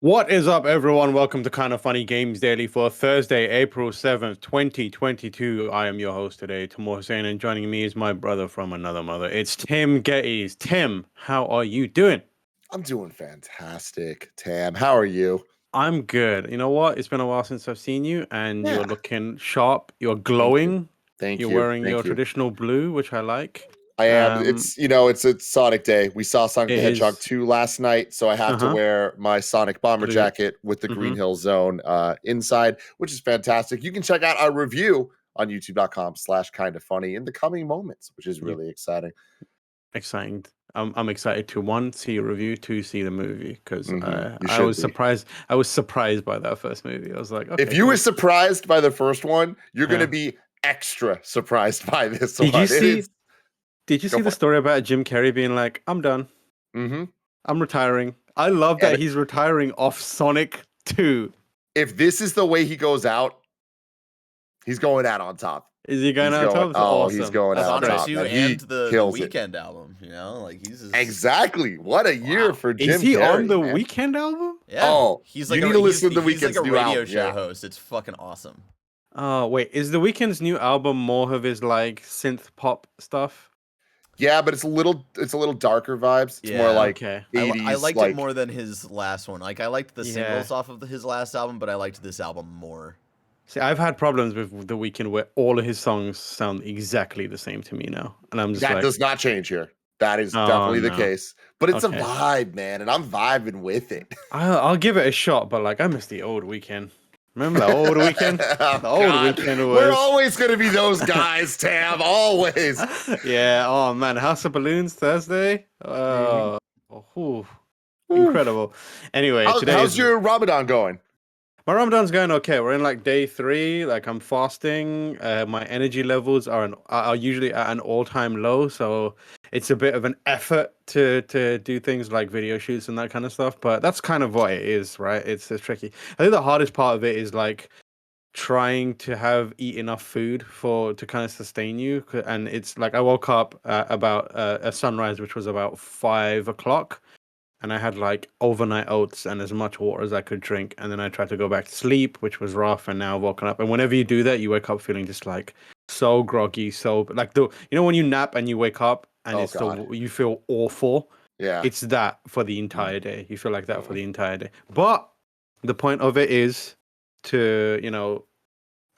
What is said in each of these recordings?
What is up, everyone? Welcome to Kind of Funny Games Daily for Thursday, April 7th, 2022. I am your host today, Tamor Hussein, and joining me is my brother from another mother. It's Tim Gettys. Tim, how are you doing? I'm doing fantastic, Tam. How are you? I'm good. You know what? It's been a while since I've seen you, and you're Yeah. looking sharp. You're glowing. Thank You're you. wearing your Thank you. traditional blue, which I like. I am. It's a Sonic Day. We saw Sonic It the Hedgehog is. 2 last night, so I have to wear my Sonic bomber Blue. jacket with the Green Hill Zone inside, which is fantastic. You can check out our review on youtube.com/kindafunny in the coming moments, which is really exciting. Exciting. I'm excited to one, see a review, two, see the movie, because You I should was be. surprised. I was surprised by that first movie. I was like, okay, If you cool. were surprised by the first one, you're Yeah. going to be extra surprised by this Did one. you see? Did you Go see the for it. story about Jim Carrey being like, "I'm done. Mm-hmm. I'm retiring." I love that And he's retiring off Sonic 2. if this is the way he goes out, he's going out on top. Is he going He's out going. top? Oh, Awesome. he's going That's out on great. top. Two Man. and He the kills it. Weekend album, you know, like he's just... Exactly. What a year Wow. for Jim Is he Carrey, on the man. Weekend album? Yeah. Oh, he's you like need to listen to the he's Weeknd's like a new radio album. show Yeah. host. It's fucking awesome. Oh, wait. Is the Weeknd's new album more of his like synth pop stuff? Yeah, but it's a little darker vibes. It's more like okay. 80s. I liked it more than his last one. Like I liked the singles Yeah. off of his last album, but I liked this album more. See, I've had problems with The Weeknd where all of his songs sound exactly the same to me now, and I'm just that like, does not change here. That is Oh, definitely the no. case. But it's Okay. a vibe, man, and I'm vibing with it. I'll give it a shot, but like I miss the old Weeknd. Remember that old Weeknd? Oh, The old God. Weeknd We're was. always going to be those guys, Tam. Always. Yeah. Oh man, House of Balloons Thursday. Whew, incredible. Anyway, How's your Ramadan going? My Ramadan's going okay. We're in like day 3. Like I'm fasting. My energy levels are usually at an all-time low, so it's a bit of an effort to do things like video shoots and that kind of stuff. But that's kind of what it is, right? It's tricky. I think the hardest part of it is like trying to eat enough food to kind of sustain you. And it's like I woke up about a sunrise, which was about 5 o'clock. And I had like overnight oats and as much water as I could drink. And then I tried to go back to sleep, which was rough. And now I've woken up. And whenever you do that, you wake up feeling just like so groggy. So like when you nap and you wake up and you feel awful. Yeah. It's that for the entire day. You feel like that for the entire day. But the point of it is to,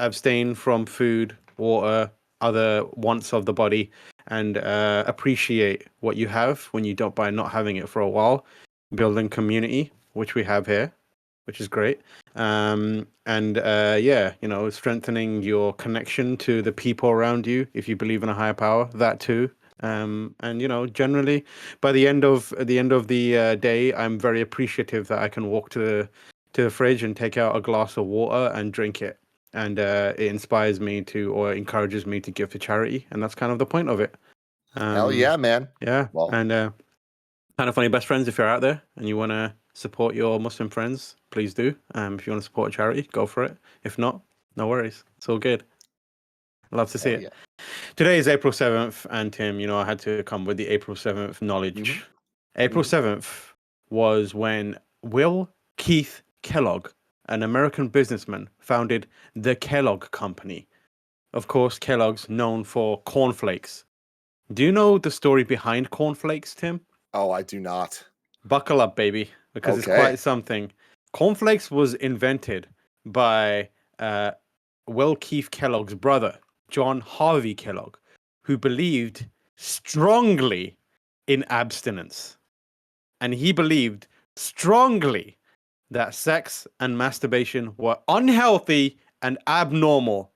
abstain from food, water, other wants of the body, and appreciate what you have when you don't, by not having it for a while. Building community, which we have here, which is great. Strengthening your connection to the people around you. If you believe in a higher power, that too. Generally, by the end of the day, I'm very appreciative that I can walk to the fridge and take out a glass of water and drink it. And it inspires me or encourages me to give to charity, and that's kind of the point of it. Hell yeah, man. Yeah, well, and Kind of Funny best friends, if you're out there and you want to support your Muslim friends, please do. If you want to support a charity, go for it. If not, no worries. It's all good. Love to see it. Yeah. Today is April 7th, and Tim, I had to come with the April 7th knowledge. Mm-hmm. April 7th was when Will Keith Kellogg, an American businessman, founded the Kellogg Company. Of course, Kellogg's known for cornflakes. Do you know the story behind cornflakes, Tim? Oh, I do not. Buckle up, baby, because it's quite something. Cornflakes was invented by Will Keith Kellogg's brother, John Harvey Kellogg, who believed strongly in abstinence. And he believed strongly that sex and masturbation were unhealthy and abnormal.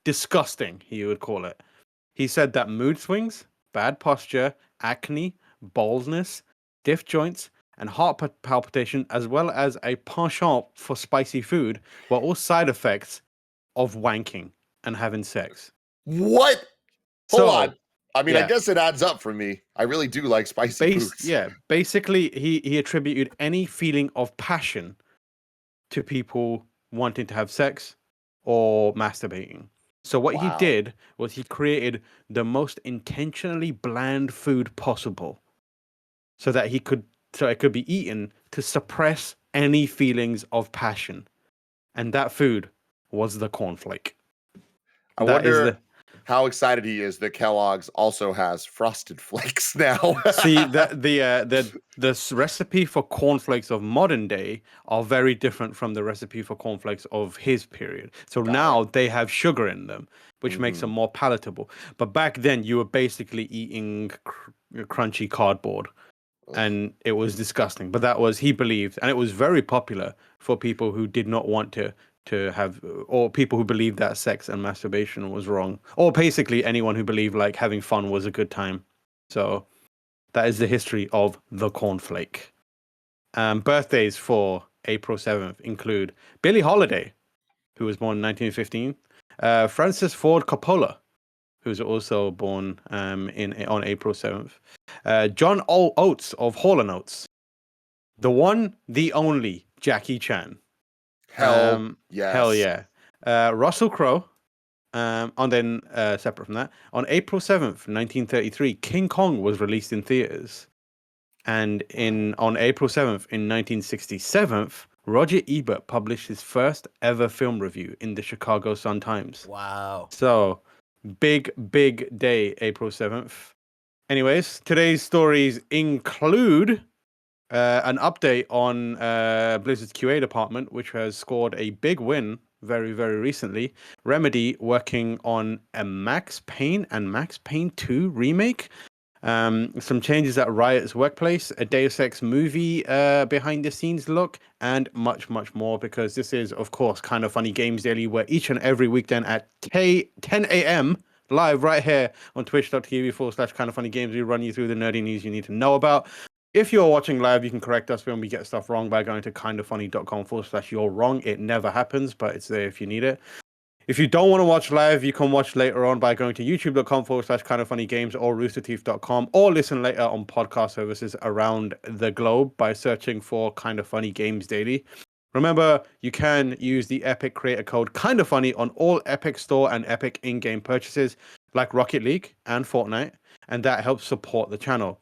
Disgusting, he would call it. He said that mood swings, bad posture, acne, baldness, stiff joints, and heart palpitation, as well as a penchant for spicy food, were all side effects of wanking and having sex. What? Hold on. I mean, I guess it adds up for me. I really do like spicy foods. Yeah, basically, he attributed any feeling of passion to people wanting to have sex or masturbating. So what he did was he created the most intentionally bland food possible, so it could be eaten to suppress any feelings of passion. And that food was the cornflake. I wonder how excited he is that Kellogg's also has Frosted Flakes now. See, the recipe for cornflakes of modern day are very different from the recipe for cornflakes of his period. So now they have sugar in them, which makes them more palatable. But back then, you were basically eating crunchy cardboard, and it was disgusting. But that was, he believed, and it was very popular for people who did not want to have, or people who believed that sex and masturbation was wrong, or basically anyone who believed like having fun was a good time. So that is the history of the cornflake. Birthdays for April 7th include Billie Holiday, who was born in 1915, Francis Ford Coppola, who's also born on April 7th, John Oates of Hall & Oates, the one, the only Jackie Chan. Hell yes. Hell yeah. Russell Crowe. Then separate from that, on April 7th, 1933, King Kong was released in theaters. And on April 7th, in 1967, Roger Ebert published his first ever film review in the Chicago Sun-Times. Wow. So, big day, April 7th. Anyways, today's stories include an update on Blizzard's QA department, which has scored a big win very, very recently. Remedy working on a Max Payne and Max Payne 2 remake. Some changes at Riot's workplace, a Deus Ex movie behind the scenes look, and much, much more, because this is, of course, Kind of Funny Games Daily, where each and every weekend at 10 a.m. live right here on twitch.tv/kindoffunnygames, we run you through the nerdy news you need to know about. If you're watching live, you can correct us when we get stuff wrong by going to kindoffunny.com/you're wrong. It never happens, but it's there if you need it. If you don't want to watch live, you can watch later on by going to youtube.com/kindoffunnygames or roosterteeth.com, or listen later on podcast services around the globe by searching for Kind of Funny Games Daily. Remember, you can use the Epic creator code KindaFunny on all Epic Store and Epic in-game purchases like Rocket League and Fortnite, and that helps support the channel.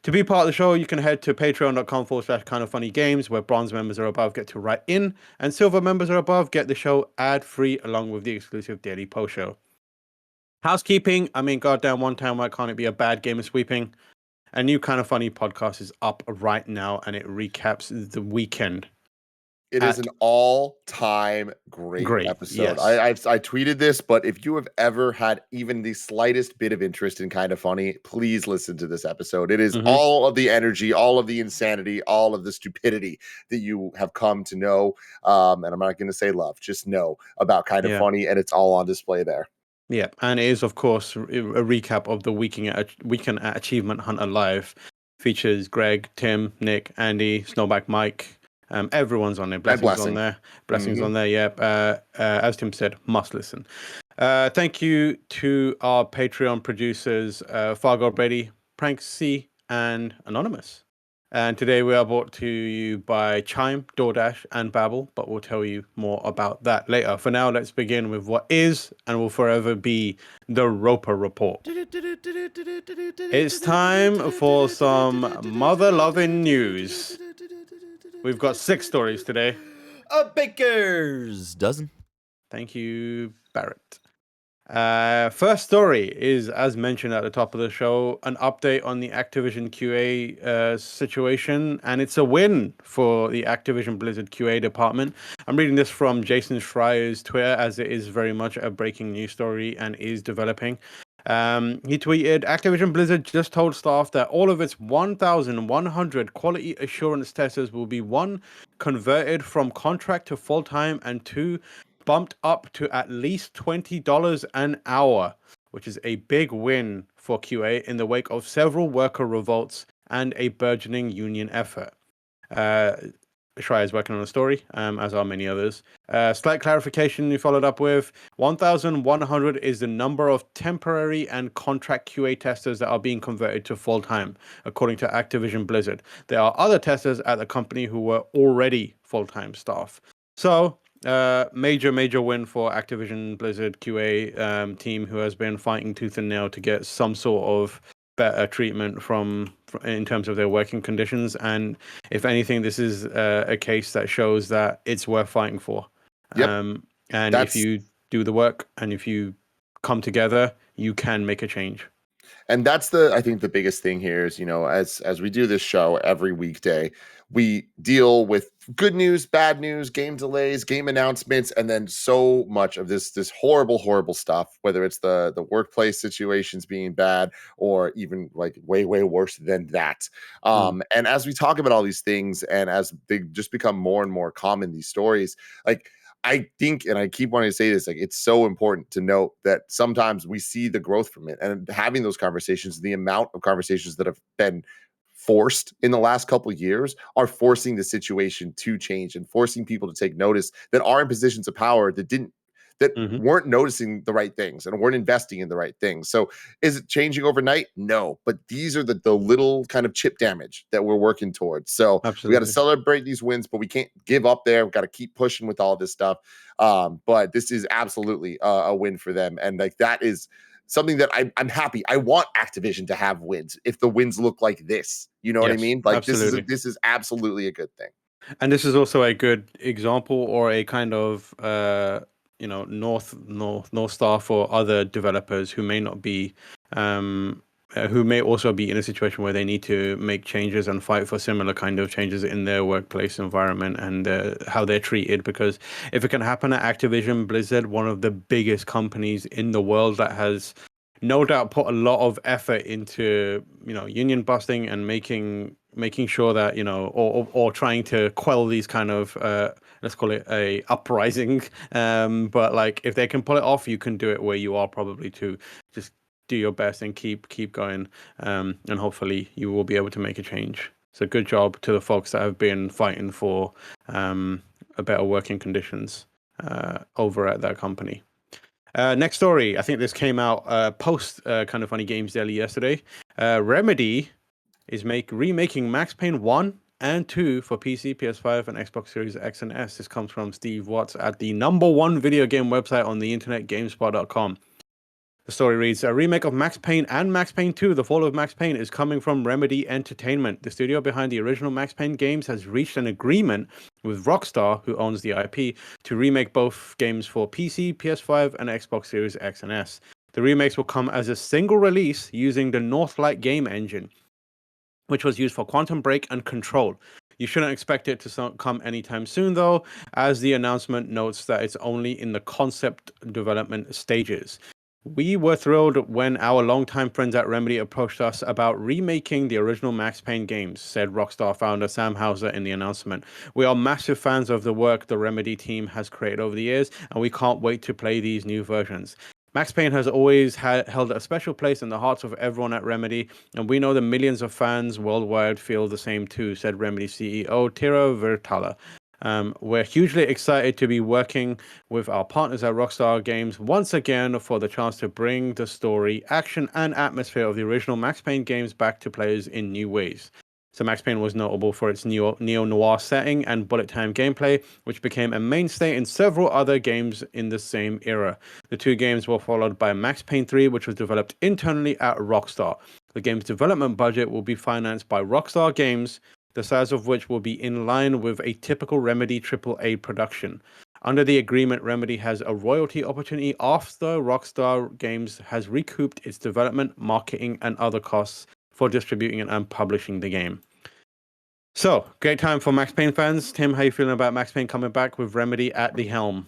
To be part of the show, you can head to patreon.com/kindoffunnygames, where bronze members are above get to write in, and silver members are above get the show ad-free along with the exclusive daily post show. Housekeeping, I mean, goddamn, one time, why can't it be a bad game of sweeping? A new Kind of Funny podcast is up right now, and it recaps the weekend. It is an all-time great episode. Yes. I tweeted this, but if you have ever had even the slightest bit of interest in Kind of Funny, please listen to this episode. It is all of the energy, all of the insanity, all of the stupidity that you have come to know. And I'm not going to say love, just know about Kind of Funny, and it's all on display there. Yeah, and it is, of course, a recap of the Weekend at Achievement Hunter Live. Features Greg, Tim, Nick, Andy, Snowback Mike. Everyone's on there. Blessings on there. Blessings on there. Yeah. As Tim said, must listen. Thank you to our Patreon producers, Fargo Brady, Prank C, and Anonymous. And today we are brought to you by Chime, DoorDash, and Babbel, but we'll tell you more about that later. For now, let's begin with what is and will forever be the Roper Report. It's time for some mother-loving news. We've got 6 stories today. A baker's dozen. Thank you, Barrett. First story is, as mentioned at the top of the show, an update on the Activision QA situation, and it's a win for the Activision Blizzard QA department. I'm reading this from Jason Schreier's Twitter, as it is very much a breaking news story and is developing. He tweeted, Activision Blizzard just told staff that all of its 1,100 quality assurance testers will be 1, converted from contract to full-time, and 2, bumped up to at least $20 an hour, which is a big win for QA in the wake of several worker revolts and a burgeoning union effort. Schreier is working on a story, as are many others. Slight clarification we followed up with. 1,100 is the number of temporary and contract QA testers that are being converted to full-time, according to Activision Blizzard. There are other testers at the company who were already full-time staff. So, major win for Activision Blizzard QA team, who has been fighting tooth and nail to get some sort of better treatment from in terms of their working conditions. And if anything, this is a case that shows that it's worth fighting for. Yep. And if That's you do the work and if you come together, you can make a change. And that's the I think the biggest thing here is, as we do this show every weekday, we deal with good news, bad news, game delays, game announcements, and then so much of this horrible, horrible stuff, whether it's the workplace situations being bad or even like way, way worse than that. And as we talk about all these things and as they just become more and more common, these stories, like I think, and I keep wanting to say this, like it's so important to note that sometimes we see the growth from it, and having those conversations, the amount of conversations that have been forced in the last couple of years are forcing the situation to change and forcing people to take notice that are in positions of power that Mm-hmm. weren't noticing the right things and weren't investing in the right things. So is it changing overnight? No, but these are the little kind of chip damage that we're working towards. So we got to Absolutely. celebrate these wins, but we can't give up there. We've got to keep pushing with all this stuff. But this is absolutely a win for them. And like that is something that I'm happy. I want Activision to have wins if the wins look like this. You know what I Yes, mean? Like absolutely. this is absolutely a good thing. And this is also a good example or a kind of north star for other developers who may not be who may also be in a situation where they need to make changes and fight for similar kind of changes in their workplace environment and how they're treated. Because if it can happen at Activision Blizzard, one of the biggest companies in the world that has no doubt put a lot of effort into union busting and making sure that or trying to quell these kind of let's call it a uprising, but like if they can pull it off, you can do it where you are probably too. Just do your best and keep going, and hopefully you will be able to make a change. So good job to the folks that have been fighting for a better working conditions over at that company. Next story. I think this came out post KindaFunny Games Daily yesterday. Remedy is remaking Max Payne 1 and 2 for PC, PS5, and Xbox Series X and S. This comes from Steve Watts at the #1 video game website on the internet, GameSpot.com. The story reads, a remake of Max Payne and Max Payne 2, The Fall of Max Payne, is coming from Remedy Entertainment. The studio behind the original Max Payne games has reached an agreement with Rockstar, who owns the IP, to remake both games for PC, PS5, and Xbox Series X and S. The remakes will come as a single release using the Northlight game engine, which was used for Quantum Break and Control. You shouldn't expect it to come anytime soon, though, as the announcement notes that it's only in the concept development stages. We were thrilled when our longtime friends at Remedy approached us about remaking the original Max Payne games, said Rockstar founder Sam Houser in the announcement. We are massive fans of the work the Remedy team has created over the years, and we can't wait to play these new versions. Max Payne has always held a special place in the hearts of everyone at Remedy, and we know that millions of fans worldwide feel the same too, said Remedy CEO Tira Virtala. We're hugely excited to be working with our partners at Rockstar Games once again for the chance to bring the story, action, and atmosphere of the original Max Payne games back to players in new ways. So Max Payne was notable for its neo-noir setting and bullet time gameplay, which became a mainstay in several other games in the same era. The two games were followed by Max Payne 3, which was developed internally at Rockstar. The game's development budget will be financed by Rockstar Games, the size of which will be in line with a typical Remedy AAA production. Under the agreement, Remedy has a royalty opportunity after Rockstar Games has recouped its development, marketing, and other costs for distributing and publishing the game. So, great time for Max Payne fans. Tim, how you feeling about Max Payne coming back with Remedy at the helm?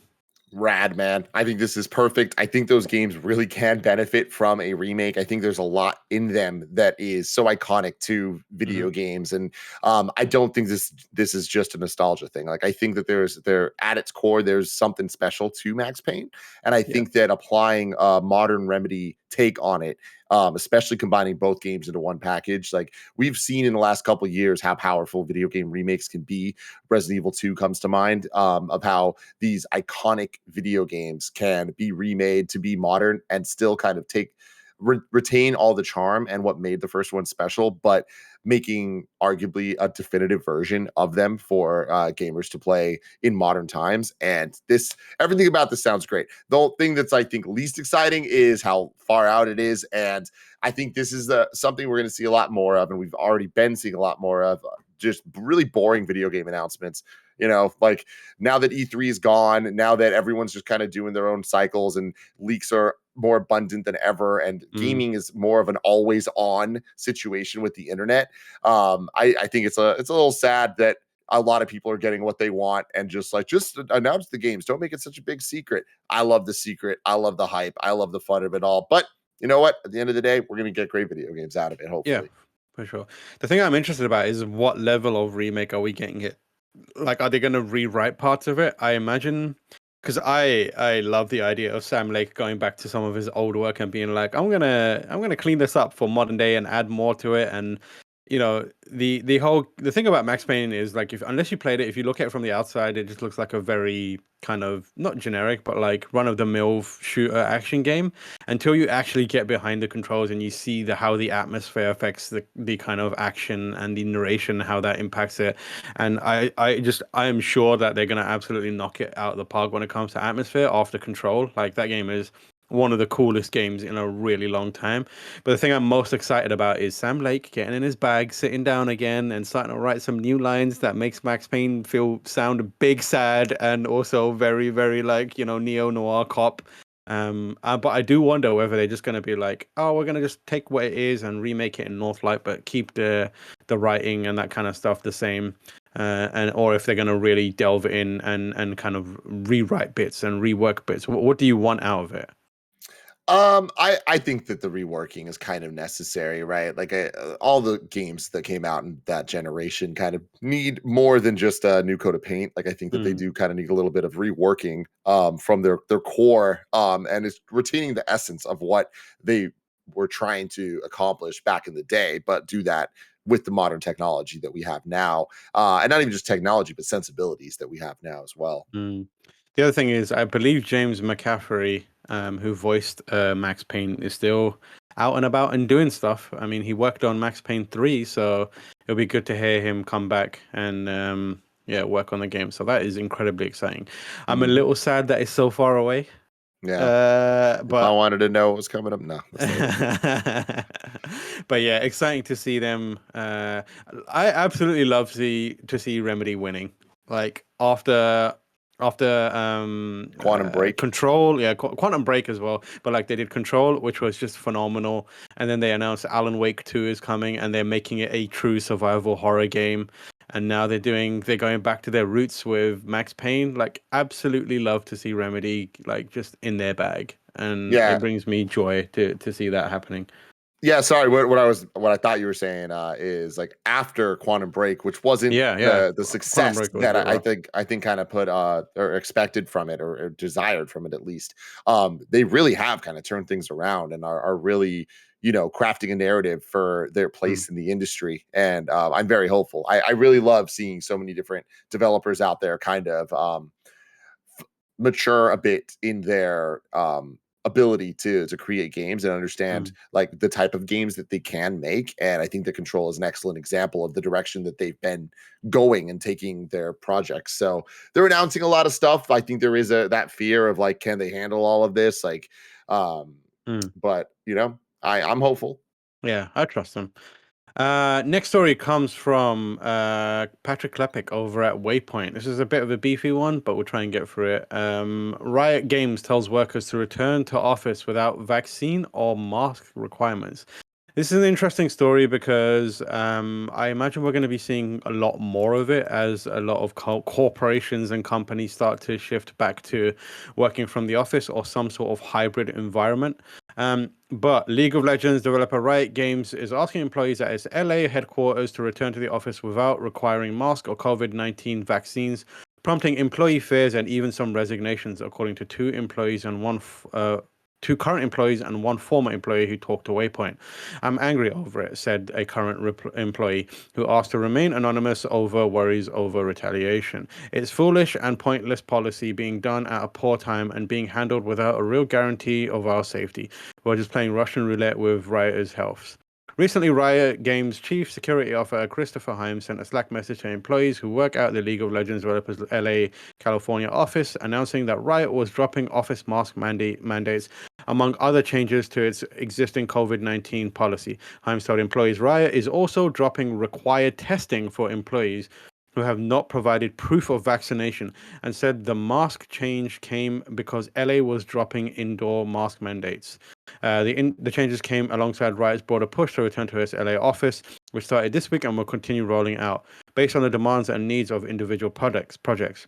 Rad, man. I think this is perfect. I think those games really can benefit from a remake. I think there's a lot in them that is so iconic to video games. And I don't think this is just a nostalgia thing. Like I think that there at its core, there's something special to Max Payne. And I think that applying a modern Remedy take on it, especially combining both games into one package, like we've seen in the last couple of years how powerful video game remakes can be. Resident Evil 2 comes to mind, of how these iconic video games can be remade to be modern and still kind of take retain all the charm and what made the first one special, but making arguably a definitive version of them for gamers to play in modern times. And everything about this sounds great. The thing that's, I think, least exciting is how far out it is. And I think this is something we're going to see a lot more of, and we've already been seeing a lot more of, just really boring video game announcements. Like now that E3 is gone, now that everyone's just kind of doing their own cycles and leaks are more abundant than ever, and gaming is more of an always on situation with the internet. I think it's a little sad that a lot of people are getting what they want and just announce the games. Don't make it such a big secret. I love the secret. I love the hype. I love the fun of it all. But you know what? At the end of the day, we're going to get great video games out of it, hopefully. Yeah, for sure. The thing I'm interested about is what level of remake are we getting it? Like, are they going to rewrite parts of it? I imagine, because I love the idea of Sam Lake going back to some of his old work and being like, I'm gonna clean this up for modern day and add more to it. And the thing about Max Payne is, like, unless you played it, if you look at it from the outside, it just looks like a very kind of not generic, but like run-of-the-mill shooter action game, until you actually get behind the controls and you see how the atmosphere affects the kind of action and the narration, how that impacts it. And I am sure that they're gonna absolutely knock it out of the park when it comes to atmosphere after Control. Like, that game is one of the coolest games in a really long time. But the thing I'm most excited about is Sam Lake getting in his bag, sitting down again, and starting to write some new lines that makes Max Payne sound big, sad, and also very, very like, neo-noir cop. But I do wonder whether they're just going to be like, oh, we're going to just take what it is and remake it in Northlight, but keep the writing and that kind of stuff the same. Or if they're going to really delve in and kind of rewrite bits and rework bits. What do you want out of it? I think that the reworking is kind of necessary, right? Like all the games that came out in that generation kind of need more than just a new coat of paint. Like, I think that they do kind of need a little bit of reworking from their core, and it's retaining the essence of what they were trying to accomplish back in the day, but do that with the modern technology that we have now, and not even just technology, but sensibilities that we have now as well. The other thing is, I believe James McCaffrey, who voiced Max Payne, is still out and about and doing stuff. I mean, he worked on Max Payne 3, so it'll be good to hear him come back and work on the game. So that is incredibly exciting. I'm a little sad that it's so far away. Yeah. But I wanted to know what was coming up. No. But yeah, exciting to see them. I absolutely love to see Remedy winning. Like, after Quantum Break, Control, Quantum Break as well, but like, they did Control, which was just phenomenal, and then they announced Alan Wake 2 is coming, and they're making it a true survival horror game, and now they're going back to their roots with Max Payne. Like, absolutely love to see Remedy like just in their bag, and it brings me joy to see that happening. Yeah, sorry. What I thought you were saying is, like, after Quantum Break, which wasn't the success that I think kind of put or expected from it, or desired from it at least. They really have kind of turned things around and are really, crafting a narrative for their place in the industry. And I'm very hopeful. I really love seeing so many different developers out there kind of mature a bit in their ability to create games and understand like the type of games that they can make. And I think the Control is an excellent example of the direction that they've been going and taking their projects. So they're announcing a lot of stuff. I think there is that fear of, like, can they handle all of this? Like, but I'm hopeful. Yeah, I trust them. Next story comes from Patrick Klepek over at Waypoint. This is a bit of a beefy one, but we'll try and get through it. Riot Games tells workers to return to office without vaccine or mask requirements. This is an interesting story because I imagine we're going to be seeing a lot more of it as a lot of corporations and companies start to shift back to working from the office or some sort of hybrid environment. But League of Legends developer Riot Games is asking employees at its LA headquarters to return to the office without requiring mask or COVID-19 vaccines, prompting employee fears and even some resignations, according to two employees and one two current employees and one former employee who talked to Waypoint. I'm angry over it, said a current employee who asked to remain anonymous over worries over retaliation. It's foolish and pointless policy being done at a poor time and being handled without a real guarantee of our safety. We're just playing Russian roulette with rioters' health. Recently, Riot Games chief security officer Christopher Himes sent a Slack message to employees who work at the League of Legends developers LA, California office, announcing that Riot was dropping office mask mandates, among other changes to its existing COVID-19 policy. Himes told employees Riot is also dropping required testing for employees who have not provided proof of vaccination, and said the mask change came because LA was dropping indoor mask mandates. The changes came alongside Riot's broader push to return to its LA office, which started this week and will continue rolling out based on the demands and needs of individual projects.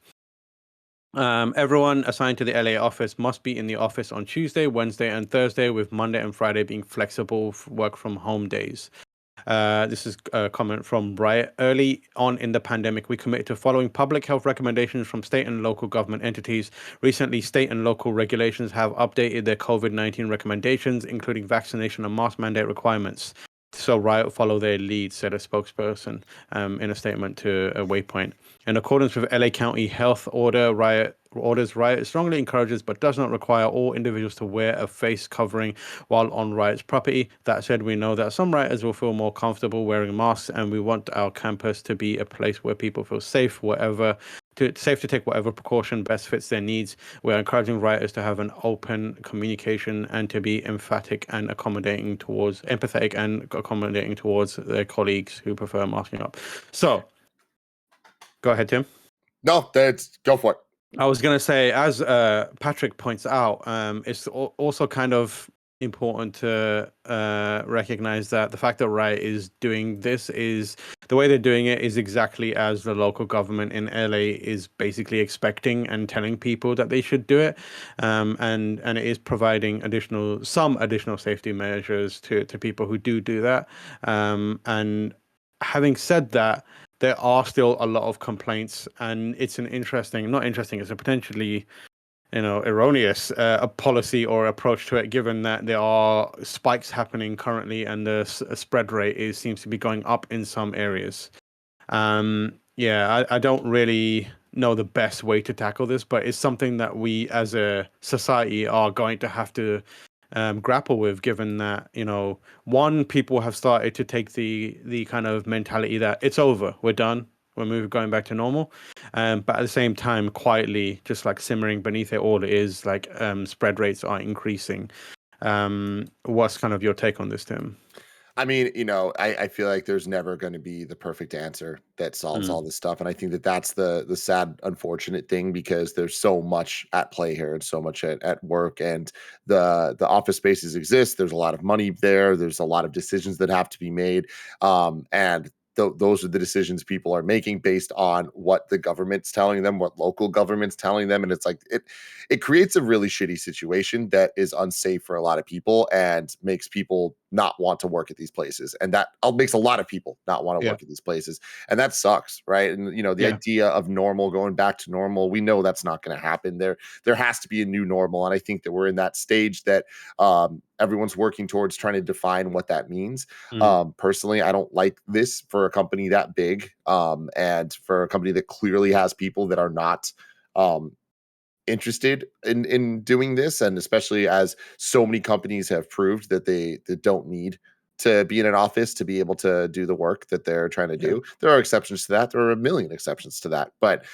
Everyone assigned to the LA office must be in the office on Tuesday, Wednesday, and Thursday, with Monday and Friday being flexible work from home days. This is a comment from Riot. Early on in the pandemic, we committed to following public health recommendations from state and local government entities. Recently, state and local regulations have updated their COVID-19 recommendations, including vaccination and mask mandate requirements. So Riot follow their lead, said a spokesperson in a statement to Waypoint. In accordance with LA County Health Riot strongly encourages but does not require all individuals to wear a face covering while on Riot's property. That said, we know that some rioters will feel more comfortable wearing masks, and we want our campus to be a place where people feel safe, safe to take whatever precaution best fits their needs. We're encouraging rioters to have an open communication and to be empathetic and accommodating towards their colleagues who prefer masking up. So, go ahead, Tim. No, go for it. I was going to say, as Patrick points out, it's also kind of important to recognize that the fact that Riot is doing this is the way they're doing it is exactly as the local government in LA is basically expecting and telling people that they should do it, and it is providing some additional safety measures to people who do that. And having said that, there are still a lot of complaints, and it's it's a potentially erroneous a policy or approach to it, given that there are spikes happening currently and the spread rate seems to be going up in some areas. I don't really know the best way to tackle this, but it's something that we as a society are going to have to grapple with, given that people have started to take the kind of mentality that it's over, we're done, we're going back to normal, but at the same time, quietly, just like simmering beneath it all, is like spread rates are increasing. What's kind of your take on this, Tim? I mean, I feel like there's never going to be the perfect answer that solves all this stuff. And I think that that's the sad, unfortunate thing, because there's so much at play here and so much at work, and the office spaces exist. There's a lot of money there. There's a lot of decisions that have to be made. And those are the decisions people are making based on what the government's telling them, what local government's telling them. And it's like, it creates a really shitty situation that is unsafe for a lot of people and makes people not want to work at these places. And that makes a lot of people not want to work at these places. And that sucks, right? And, the idea of normal, going back to normal, we know that's not going to happen. There has to be a new normal. And I think that we're in that stage that everyone's working towards trying to define what that means. Personally, I don't like this for a company that big, and for a company that clearly has people that are not interested in doing this, and especially as so many companies have proved that they don't need to be in an office to be able to do the work that they're trying to do. There are exceptions to that. There are a million exceptions to that, but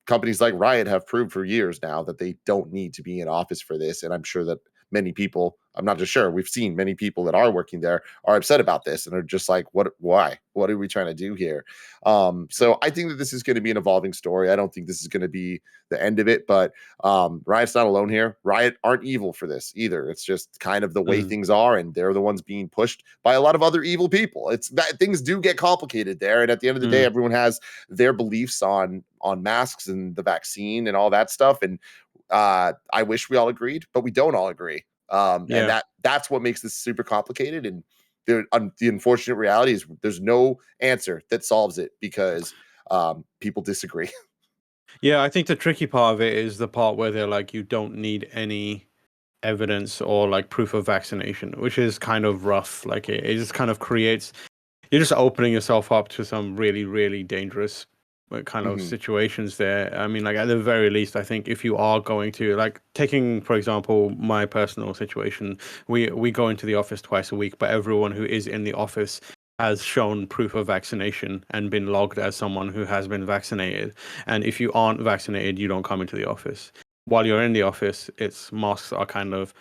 companies like Riot have proved for years now that they don't need to be in office for this. And I'm sure that many people, I'm not just sure, we've seen many people that are working there are upset about this and are just like, why? What are we trying to do here? So I think that this is going to be an evolving story. I don't think this is going to be the end of it, but Riot's not alone here. Riot aren't evil for this either. It's just kind of the way things are, and they're the ones being pushed by a lot of other evil people. It's that things do get complicated there, and at the end of the day, everyone has their beliefs on masks and the vaccine and all that stuff. And I wish we all agreed, but we don't all agree. And that's what makes this super complicated. And the unfortunate reality is there's no answer that solves it, because people disagree. Yeah, I think the tricky part of it is the part where they're like, you don't need any evidence or like proof of vaccination, which is kind of rough. Like it just kind of creates, you're just opening yourself up to some really, really dangerous kind of situations there. I mean, like at the very least, I think if you are going to like taking, for example, my personal situation, we go into the office twice a week, but everyone who is in the office has shown proof of vaccination and been logged as someone who has been vaccinated. And if you aren't vaccinated, you don't come into the office. While you're in the office, its masks are kind of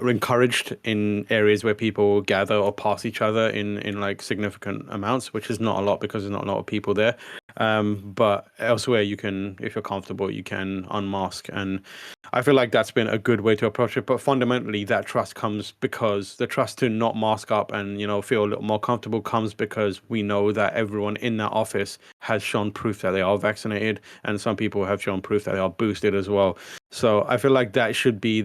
encouraged in areas where people gather or pass each other in like significant amounts, which is not a lot because there's not a lot of people there. But elsewhere, you can, if you're comfortable, you can unmask, and I feel like that's been a good way to approach it. But fundamentally, that trust comes because the trust to not mask up and feel a little more comfortable comes because we know that everyone in that office has shown proof that they are vaccinated, and some people have shown proof that they are boosted as well. So I feel like that should be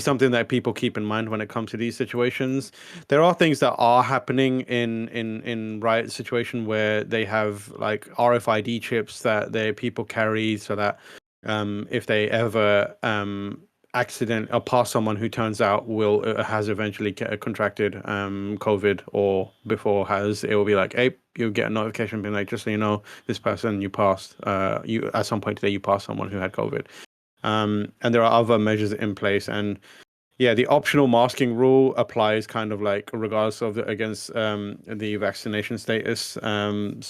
something that people keep in mind when it comes to these situations. There are things that are happening in Riot situation where they have like RFID chips that their people carry so that if they ever accident or pass someone who turns out has eventually contracted COVID or before has, it will be like, hey, you'll get a notification being like, just so you know, this person you passed, you at some point today you passed someone who had COVID. And there are other measures in place, and yeah, the optional masking rule applies kind of like regardless of against the vaccination status,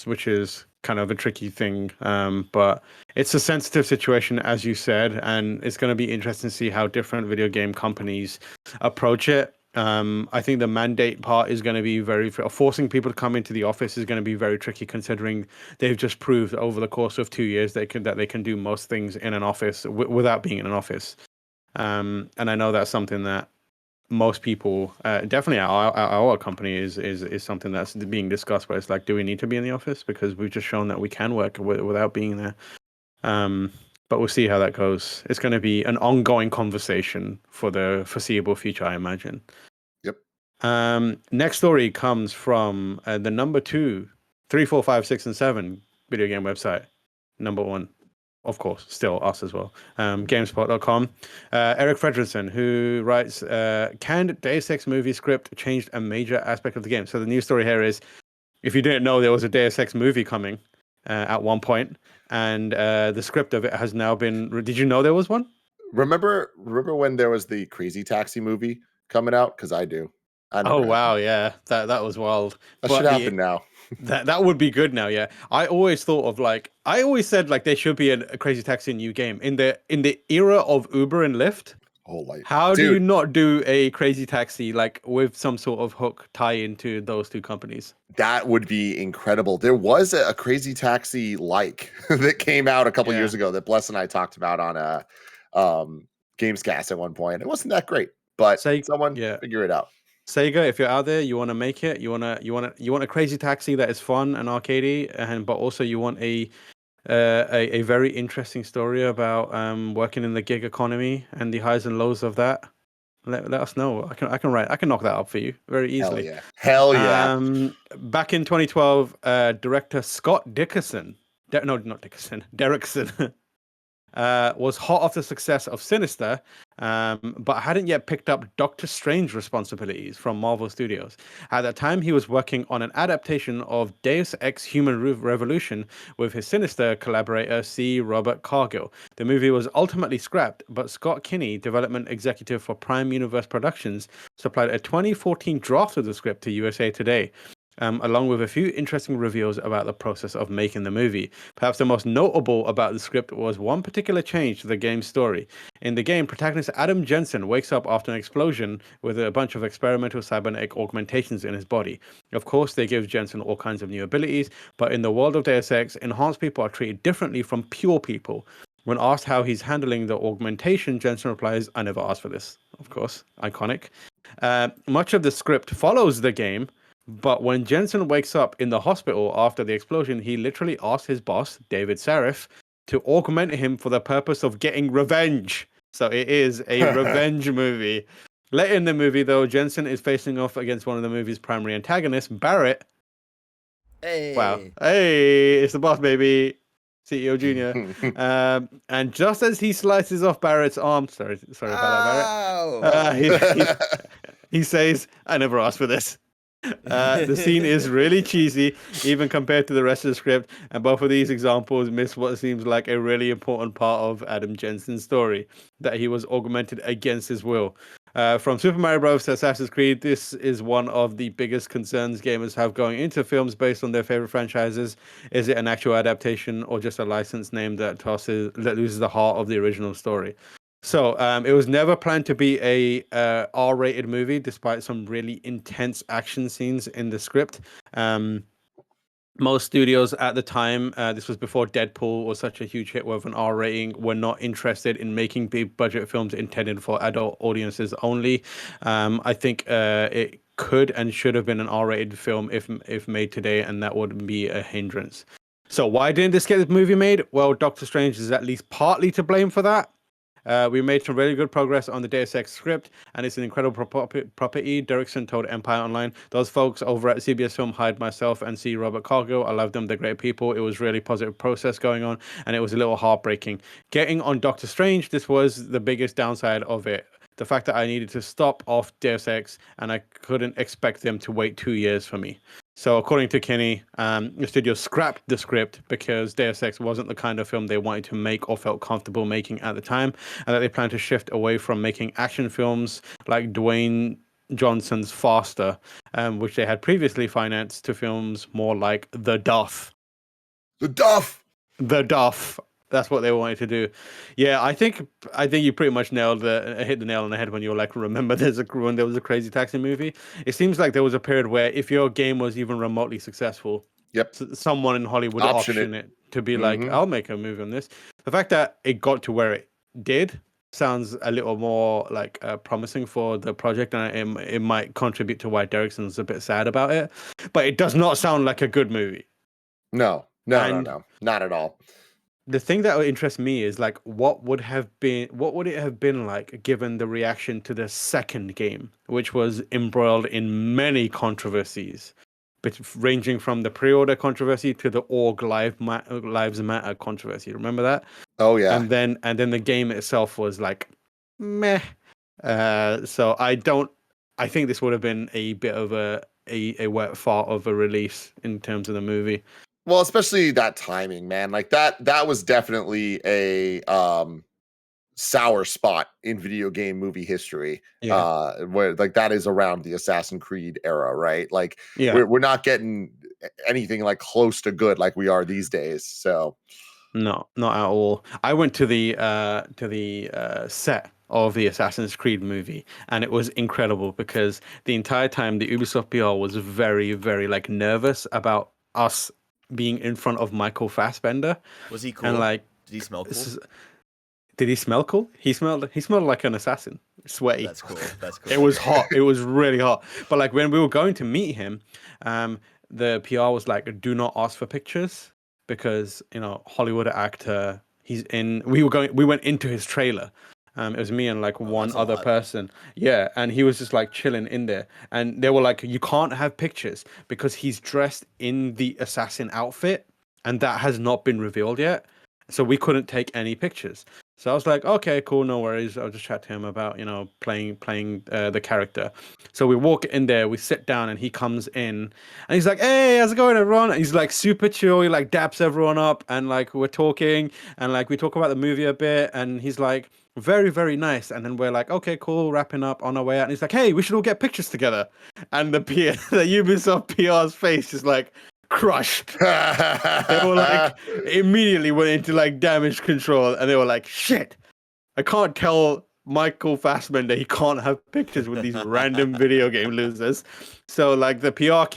which is kind of a tricky thing. But it's a sensitive situation, as you said, and it's going to be interesting to see how different video game companies approach it. I think the mandate part is going to be forcing people to come into the office is going to be very tricky, considering they've just proved over the course of 2 years that they can do most things in an office without being in an office. And I know that's something that most people, definitely our company, is something that's being discussed. Where it's like, do we need to be in the office because we've just shown that we can work without being there? But we'll see how that goes. It's going to be an ongoing conversation for the foreseeable future, I imagine. Yep. Next story comes from the number 2, 3, 4, 5, 6, and 7 video game website. Number 1, of course, still us as well. GameSpot.com. Eric Fredrickson, who writes, canned Deus Ex movie script changed a major aspect of the game. So the news story here is, if you didn't know, there was a Deus Ex movie coming at one point, and the script of it has now been. Did you know there was one? Remember when there was the Crazy Taxi movie coming out? Because I do. Oh wow, yeah, that was wild. That should happen now. That would be good now, yeah. I always said like there should be a Crazy Taxi new game in the era of Uber and Lyft. Oh, like, how do you not do a Crazy Taxi like with some sort of hook tie into those two companies? That would be incredible. There was a Crazy Taxi like that came out a couple years ago that Bless and I talked about on a Gamescast at one point. It wasn't that great, but someone figure it out. Sega, if you're out there, you want to make it. You want a Crazy Taxi that is fun and arcadey, but also you want a very interesting story about working in the gig economy and the highs and lows of that. Let us know. I can knock that up for you very easily. Hell yeah. Back in 2012, director Scott Derrickson was hot off the success of Sinister, but hadn't yet picked up Doctor Strange responsibilities from Marvel Studios. At that time, he was working on an adaptation of Deus Ex Human Revolution with his Sinister collaborator C. Robert Cargill. The movie was ultimately scrapped, but Scott Kinney, development executive for Prime Universe Productions, supplied a 2014 draft of the script to USA Today. Along with a few interesting reveals about the process of making the movie. Perhaps the most notable about the script was one particular change to the game's story. In the game, protagonist Adam Jensen wakes up after an explosion with a bunch of experimental cybernetic augmentations in his body. Of course, they give Jensen all kinds of new abilities, but in the world of Deus Ex, enhanced people are treated differently from pure people. When asked how he's handling the augmentation, Jensen replies, "I never asked for this." Of course, iconic. Much of the script follows the game, but when Jensen wakes up in the hospital after the explosion, he literally asks his boss, David Sarif, to augment him for the purpose of getting revenge. So it is a revenge movie. Later in the movie, though, Jensen is facing off against one of the movie's primary antagonists, Barrett. Hey. Wow. Hey, it's the boss, baby. CEO Junior. And just as he slices off Barrett's arm, sorry about that, Barrett. He says, "I never asked for this." The scene is really cheesy, even compared to the rest of the script, and both of these examples miss what seems like a really important part of Adam Jensen's story, that he was augmented against his will. From Super Mario Bros. To Assassin's Creed, this is one of the biggest concerns gamers have going into films based on their favorite franchises. Is it an actual adaptation or just a license name that loses the heart of the original story? So it was never planned to be a R-rated movie, despite some really intense action scenes in the script. Most studios at the time, this was before Deadpool was such a huge hit with an R rating, were not interested in making big budget films intended for adult audiences only. I think it could and should have been an R-rated film if made today, and that would be a hindrance. So why didn't this get this movie made? Well, Doctor Strange is at least partly to blame for that. We made some really good progress on the Deus Ex script, and it's an incredible property. Derrickson told Empire Online, "Those folks over at CBS Film hired myself and C. Robert Cargill. I love them. They're great people. It was really positive process going on, and it was a little heartbreaking. Getting on Doctor Strange, this was the biggest downside of it. The fact that I needed to stop off Deus Ex, and I couldn't expect them to wait 2 years for me." So according to Kenny, the studio scrapped the script because Deus Ex wasn't the kind of film they wanted to make or felt comfortable making at the time, and that they plan to shift away from making action films like Dwayne Johnson's Faster, which they had previously financed, to films more like The Duff. The Duff. That's what they wanted to do. Yeah, I think you pretty much hit the nail on the head when you were like, remember when there was a Crazy Taxi movie? It seems like there was a period where if your game was even remotely successful, someone in Hollywood option it to be like, I'll make a movie on this. The fact that it got to where it did sounds a little more like promising for the project, and it might contribute to why Derrickson's a bit sad about it. But it does not sound like a good movie. No, not at all. The thing that would interest me is like, what would it have been like given the reaction to the second game, which was embroiled in many controversies, but ranging from the pre-order controversy to the Lives Matter controversy. Remember that? Oh yeah. And then the game itself was like, meh. So I think this would have been a bit of a wet fart of a release in terms of the movie. Well, especially that timing, man. Like that was definitely a sour spot in video game movie history. Yeah. Where like that is around the Assassin's Creed era, right? Like yeah. we're not getting anything like close to good like we are these days. So no, not at all. I went to the set of the Assassin's Creed movie, and it was incredible because the entire time the Ubisoft PR was very, very like nervous about us being in front of Michael Fassbender. Was he cool? And like, did he smell cool? Did he smell cool? He smelled like an assassin, sweaty. That's cool. It was hot. It was really hot. But like when we were going to meet him, the PR was like, "Do not ask for pictures because Hollywood actor. He's in." We went into his trailer. It was me and like one other person. Yeah, and he was just like chilling in there. And they were like, "You can't have pictures because he's dressed in the assassin outfit, and that has not been revealed yet. So we couldn't take any pictures." So I was like, "Okay, cool, no worries. I'll just chat to him about playing the character." So we walk in there, we sit down, and he comes in, and he's like, "Hey, how's it going, everyone?" And he's like super chill. He like daps everyone up, and like we're talking, and like we talk about the movie a bit, and he's like, very, very nice. And then we're like, "Okay, cool," wrapping up on our way out. And he's like, "Hey, we should all get pictures together." And the Ubisoft PR's face is like crushed. They were like, immediately went into like damage control, and they were like, "Shit, I can't tell Michael Fassbender he can't have pictures with these random video game losers." So like the PR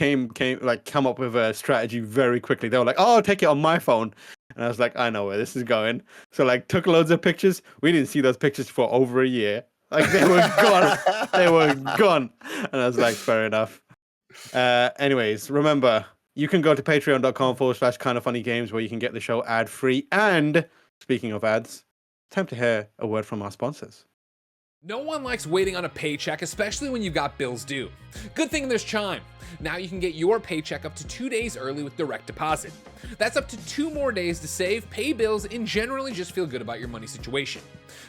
come up with a strategy very quickly. They were like, "Oh, I'll take it on my phone." And I was like, "I know where this is going." So like took loads of pictures. We didn't see those pictures for over a year. Like they were gone. They were gone. And I was like, fair enough. Anyways, remember, you can go to patreon.com/KindaFunnyGames where you can get the show ad free. And speaking of ads, time to hear a word from our sponsors. No one likes waiting on a paycheck, especially when you've got bills due. Good thing there's Chime. Now you can get your paycheck up to 2 days early with direct deposit. That's up to 2 more days to save, pay bills, and generally just feel good about your money situation.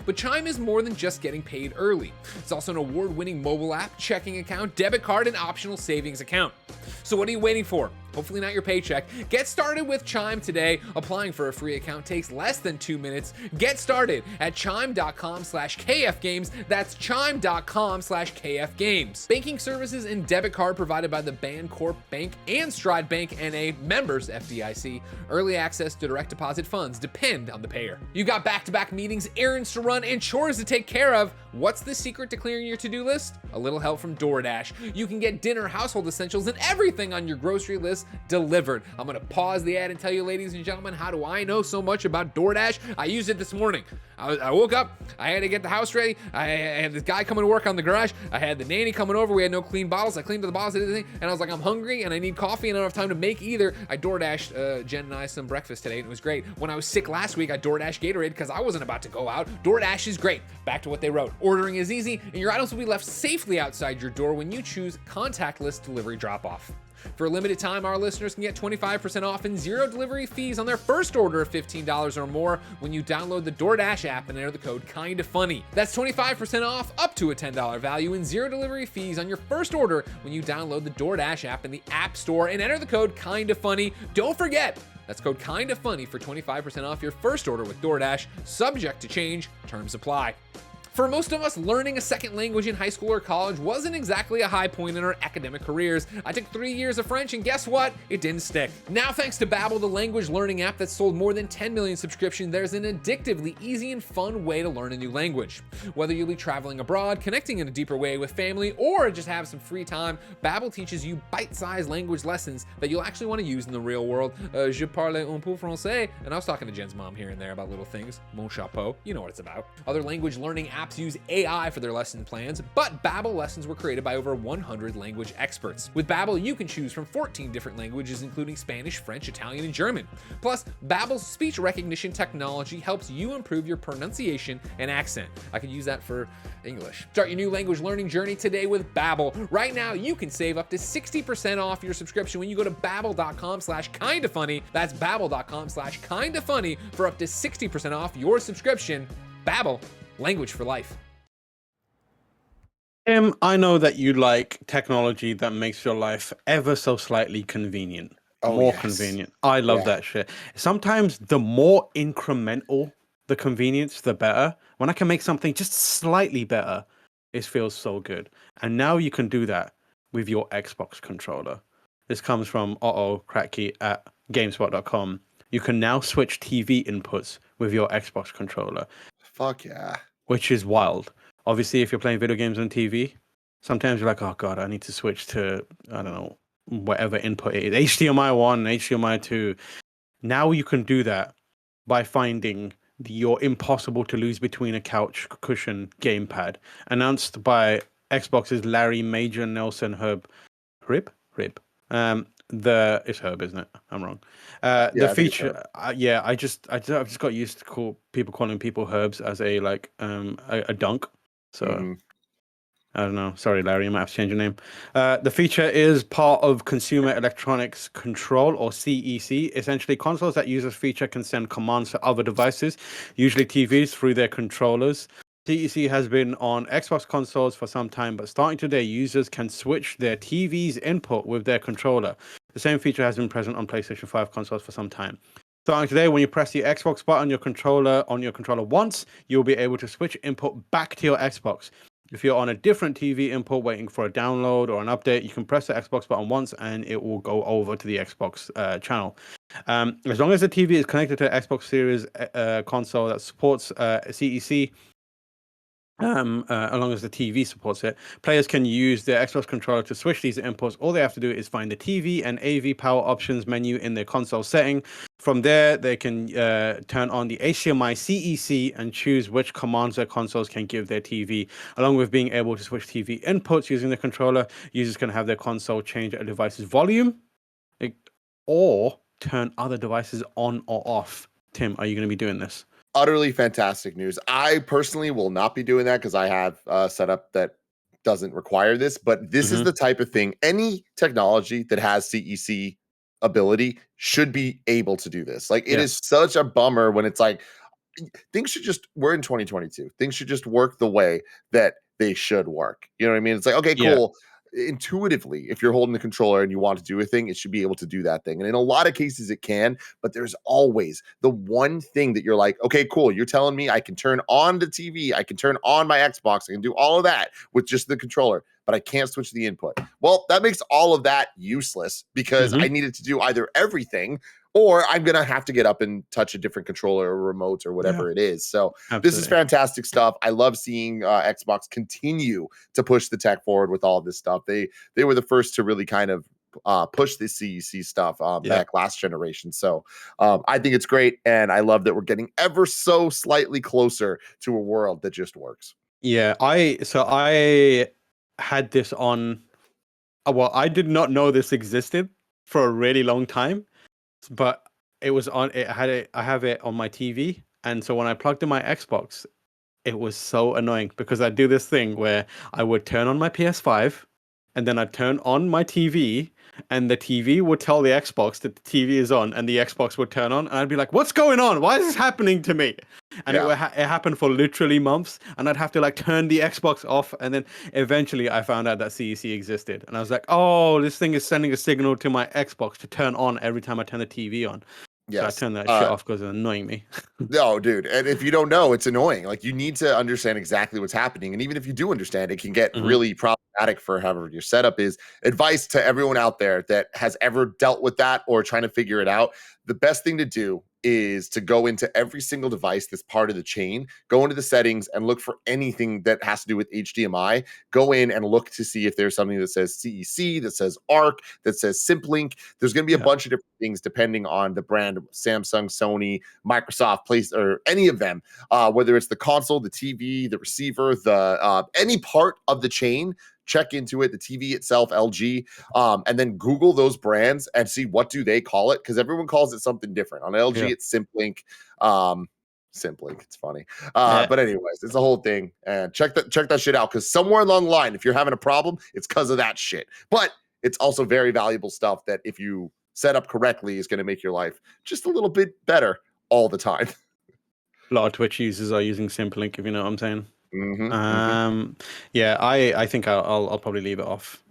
But Chime is more than just getting paid early. It's also an award-winning mobile app, checking account, debit card, and optional savings account. So what are you waiting for? Hopefully not your paycheck. Get started with Chime today. Applying for a free account takes less than 2 minutes. Get started at chime.com/kfgames. That's chime.com/kfgames. Banking services and debit card provided by the Bancorp Bank and Stride Bank NA, members FDIC. Early access to direct deposit funds depend on the payer. You got back-to-back meetings, errands to run, and chores to take care of. What's the secret to clearing your to-do list? A little help from DoorDash. You can get dinner, household essentials, and everything on your grocery list delivered. I'm gonna pause the ad and tell you, ladies and gentlemen, how do I know so much about DoorDash? I used it this morning. I woke up, I had to get the house ready, I had this guy coming to work on the garage, I had the nanny coming over, we had no clean bottles, I cleaned the bottles and everything, and I was like, I'm hungry and I need coffee and I don't have time to make either. I DoorDashed Jen and I some breakfast today and it was great. When I was sick last week, I DoorDashed Gatorade because I wasn't about to go out. DoorDash is great. Back to what they wrote. Ordering is easy and your items will be left safely outside your door when you choose contactless delivery drop-off. For a limited time, our listeners can get 25% off and 0 delivery fees on their first order of $15 or more when you download the DoorDash app and enter the code KindaFunny. That's 25% off up to a $10 value and 0 delivery fees on your first order when you download the DoorDash app in the App Store and enter the code KindaFunny. Don't forget, that's code KindaFunny for 25% off your first order with DoorDash, subject to change, terms apply. For most of us, learning a second language in high school or college wasn't exactly a high point in our academic careers. I took 3 years of French and guess what? It didn't stick. Now, thanks to Babbel, the language learning app that's sold more than 10 million subscriptions, there's an addictively easy and fun way to learn a new language. Whether you'll be traveling abroad, connecting in a deeper way with family, or just have some free time, Babbel teaches you bite-sized language lessons that you'll actually want to use in the real world. Je parle un peu français, and I was talking to Jen's mom here and there about little things. Mon chapeau, you know what it's about. Other language learning apps use AI for their lesson plans, but Babbel lessons were created by over 100 language experts. With Babbel, you can choose from 14 different languages, including Spanish, French, Italian, and German. Plus, Babbel's speech recognition technology helps you improve your pronunciation and accent. I could use that for English. Start your new language learning journey today with Babbel. Right now, you can save up to 60% off your subscription when you go to babbel.com/kindafunny. That's babbel.com/kindafunny for up to 60% off your subscription. Babbel. Language for life. Tim, I know that you like technology that makes your life ever so slightly convenient. More convenient. I love that shit. Sometimes the more incremental the convenience, the better. When I can make something just slightly better, it feels so good. And now you can do that with your Xbox controller. This comes from Cracky at GameSpot.com. You can now switch TV inputs with your Xbox controller. Fuck yeah. Which is wild. Obviously, if you're playing video games on TV, sometimes you're like, oh God, I need to switch to, I don't know, whatever input it is. HDMI 1, HDMI 2. Now you can do that by finding your impossible to lose between a couch cushion gamepad. Announced by Xbox's Larry Major Nelson Rib? It's Herb, isn't it? I'm wrong. The feature, I've just got used to people calling people Herbs as a dunk. So I don't know. Sorry, Larry, I might have to change your name. The feature is part of Consumer Electronics Control, or CEC. Essentially, consoles that use this feature can send commands to other devices, usually TVs, through their controllers. CEC has been on Xbox consoles for some time, but starting today, users can switch their TV's input with their controller. The same feature has been present on PlayStation 5 consoles for some time. Starting today, when you press the Xbox button on your controller once, you'll be able to switch input back to your Xbox. If you're on a different TV input waiting for a download or an update, you can press the Xbox button once and it will go over to the Xbox channel. As long as the TV is connected to an Xbox Series console that supports CEC, as long as the TV supports it, players can use their Xbox controller to switch these inputs. All they have to do is find the TV and AV power options menu in their console setting. From there, they can turn on the HDMI CEC and choose which commands their consoles can give their TV. Along with being able to switch TV inputs using the controller, users can have their console change a device's volume or turn other devices on or off. Tim, are you going to be doing this? Utterly fantastic news. I personally will not be doing that because I have a setup that doesn't require this, but this is Mhm. the type of thing, any technology that has CEC ability should be able to do this. Like, it Yeah. is such a bummer when it's like, things should just, we're in 2022. Things should just work the way that they should work. You know what I mean? It's like, okay, Yeah. cool. Intuitively, if you're holding the controller and you want to do a thing, it should be able to do that thing. And in a lot of cases, it can, but there's always the one thing that you're like, okay, cool. You're telling me I can turn on the TV, I can turn on my Xbox, I can do all of that with just the controller, but I can't switch the input. Well, that makes all of that useless because I Mhm. needed to do either everything or I'm going to have to get up and touch a different controller or remote or whatever it is. So this is Absolutely. fantastic stuff. I love seeing Xbox continue to push the tech forward with all this stuff. They were the first to really kind of push the CEC stuff Yeah. back last generation. So I think it's great. And I love that we're getting ever so slightly closer to a world that just works. Yeah. I had this on. Well, I did not know this existed for a really long time, but it was on. It had it. I have it on my TV, and so when I plugged in my Xbox, it was so annoying because I do this thing where I would turn on my PS5 and then I'd turn on my TV and the TV would tell the Xbox that the TV is on and the Xbox would turn on and I'd be like, what's going on? Why is this happening to me? And Yeah. it happened for literally months and I'd have to like turn the Xbox off. And then eventually I found out that CEC existed and I was like, oh, this thing is sending a signal to my Xbox to turn on every time I turn the TV on. So I Yes. turned that shit off because it's annoying me. No, dude. And if you don't know, it's annoying. Like, you need to understand exactly what's happening. And even if you do understand, it can get Mhm. really problematic for however your setup is. Advice to everyone out there that has ever dealt with that or trying to figure it out. The best thing to do is to go into every single device that's part of the chain, go into the settings and look for anything that has to do with HDMI. Go in and look to see if there's something that says CEC, that says ARC, that says Simplink. There's going to be a Yeah. bunch of different things depending on the brand, Samsung, Sony, Microsoft, Place, or any of them, whether it's the console, the TV, the receiver, the any part of the chain. Check into it, the TV itself, LG, and then Google those brands and see what do they call it, because everyone calls it something different. On LG, Yeah. it's Simplink. Simplink, it's funny. Yeah. But anyways, it's a whole thing. And check that shit out, because somewhere along the line, if you're having a problem, it's because of that shit. But it's also very valuable stuff that if you set up correctly is going to make your life just a little bit better all the time. A lot of Twitch users are using Simplink, if you know what I'm saying. Mm-hmm. Yeah, I think I'll probably leave it off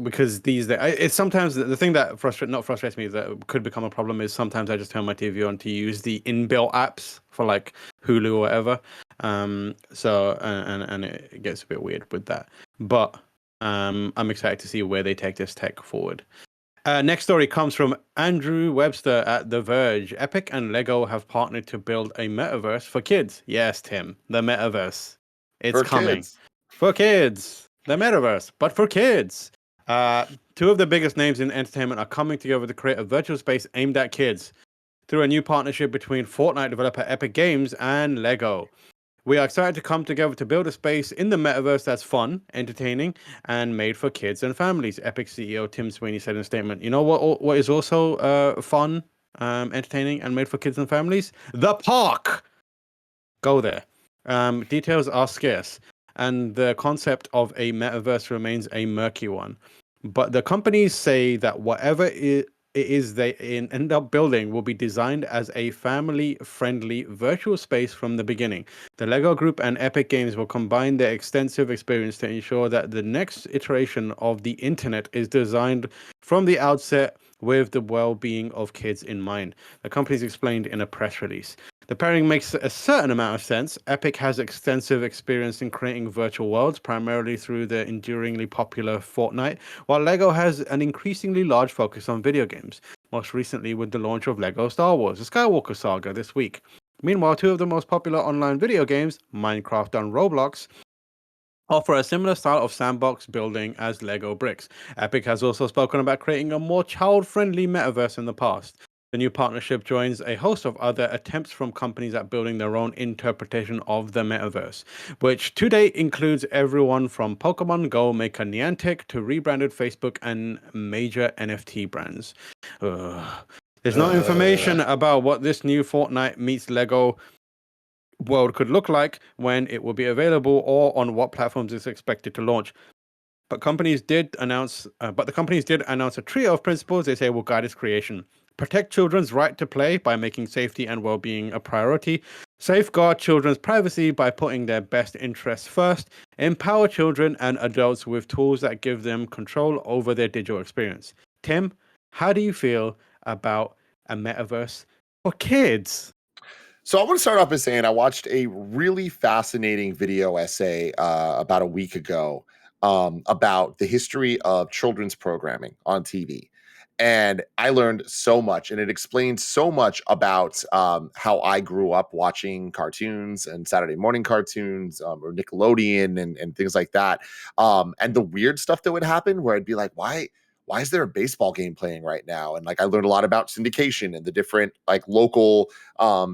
because it's sometimes the thing that frustrates me that could become a problem is sometimes I just turn my TV on to use the inbuilt apps for like Hulu or whatever. So and it gets a bit weird with that, but I'm excited to see where they take this tech forward. Next story comes from Andrew Webster at The Verge. Epic and Lego have partnered to build a metaverse for kids. Yes, Tim, the metaverse. It's For coming. kids. For kids. The metaverse, but for kids. Two of the biggest names in entertainment are coming together to create a virtual space aimed at kids through a new partnership between Fortnite developer Epic Games and Lego. We are excited to come together to build a space in the metaverse that's fun, entertaining, and made for kids and families. Epic CEO Tim Sweeney said in a statement, "You know what is also fun, entertaining, and made for kids and families? The park! Go there. Details are scarce, and the concept of a metaverse remains a murky one. But the companies say that whatever it is they end up building will be designed as a family-friendly virtual space from the beginning. The Lego Group and Epic Games will combine their extensive experience to ensure that the next iteration of the internet is designed from the outset with the well-being of kids in mind," the companies explained in a press release. The pairing makes a certain amount of sense. Epic has extensive experience in creating virtual worlds, primarily through the enduringly popular Fortnite, while Lego has an increasingly large focus on video games, most recently with the launch of Lego Star Wars: The Skywalker Saga this week. Meanwhile, two of the most popular online video games, Minecraft and Roblox, offer a similar style of sandbox building as Lego bricks. Epic has also spoken about creating a more child-friendly metaverse in the past. The new partnership joins a host of other attempts from companies at building their own interpretation of the metaverse, which to date includes everyone from Pokemon Go maker Niantic to rebranded Facebook and major NFT brands. There's no information about what this new Fortnite meets Lego world could look like, when it will be available, or on what platforms it's expected to launch. But the companies did announce a trio of principles they say will guide its creation. Protect children's right to play by making safety and well-being a priority. Safeguard children's privacy by putting their best interests first. Empower children and adults with tools that give them control over their digital experience. Tim, how do you feel about a metaverse for kids? So I want to start off by saying I watched a really fascinating video essay about a week ago about the history of children's programming on TV. And I learned so much, and it explains so much about how I grew up watching cartoons and Saturday morning cartoons or Nickelodeon and things like that. And the weird stuff that would happen where I'd be like, why is there a baseball game playing right now? And like I learned a lot about syndication and the different like local